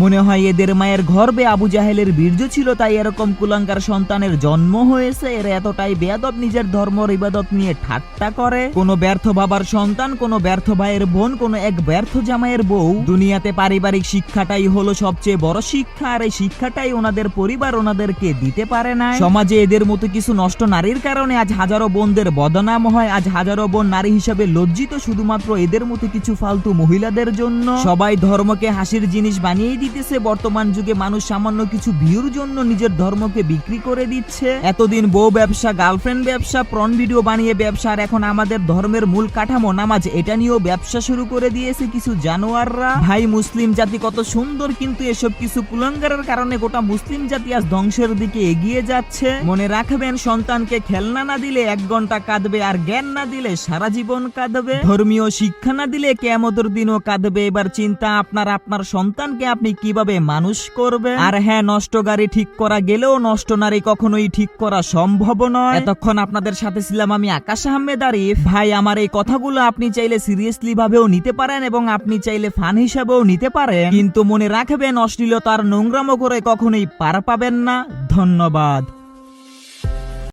মনে হয় এদের মায়ের গর্ভে আবু জাহেলের বীর্য ছিল, তাই এরকম কুলাঙ্গার সন্তানের জন্ম হয়েছে। এরা এতটাই বেয়াদব, নিজের ধর্মের ইবাদত নিয়ে ঠাট্টা করে। কোনো ব্যর্থ বাবার সন্তান, কোনো ব্যর্থ ভাইয়ের বোন, কোনো এক ব্যর্থ জামাইয়ের বউ। দুনিয়াতে পারিবারিক শিক্ষাটাই হলো সবচেয়ে বড় শিক্ষা, আর এই শিক্ষাটাই ওনাদের পরিবার ওনাদেরকে দিতে পারে না। সমাজে এদের মতো কিছু নষ্ট নারীর কারণে আজ হাজারো বোনদের বদনাম হয়। আজ হাজারো বোন নারী হিসাবে লজ্জিত শুধুমাত্র এদের মতো কিছু ফালতু মহিলাদের জন্য। সবাই ধর্মকে হাসির জিনিস বানিয়ে দিতেছে। বর্তমান যুগে মানুষ সামান্য কিছু ভিউর জন্য নিজের ধর্মকে বিক্রি করে দিচ্ছে। এতদিন বউ ব্যবসা, গার্লফ্রেন্ড ব্যবসা, প্রন ভিডিও বানিয়ে ব্যবসা, আর এখন আমাদের ধর্মের মূল কাঠামো নামাজ, এটা নিয়েও ব্যবসা শুরু করে দিয়েছে কিছু জানোয়াররা। ভাই, মুসলিম জাতি কত সুন্দর, কিন্তু এসব কিছু কুলাঙ্গারের কারণে গোটা মুসলিম জাতি আজ ধ্বংসের দিকে এগিয়ে যাচ্ছে। মনে রাখবেন, সন্তানকে খেলনা না দিলে 1 ঘন্টা কাঁদবে, আর জ্ঞান না দিলে সারা জীবন কাঁদবে। ধর্মীয় শিক্ষা না দিলে কিয়ামতের দিনও কাঁদবে। এবার চিন্তা আপনার সন্তানকে আপনি কিভাবে মানুষ করবে। আর হ্যাঁ, নষ্ট গাড়ি ঠিক করা গেলেও নষ্ট নারী কখনোই ঠিক করা সম্ভব নয়। এতক্ষণ আপনাদের সাথে ছিলাম আমি আকাশ আহমেদ আরিফ। ভাই, আমার এই কথাগুলো আপনি চাইলে সিরিয়াসলি ভাবেও নিতে পারেন এবং আপনি চাইলে ফান হিসাবেও নিতে পারেন, কিন্তু মনে রাখবেন, অশ্লীলতার নোংরামো করে কখনোই পার পাবেন না। ধন্যবাদ।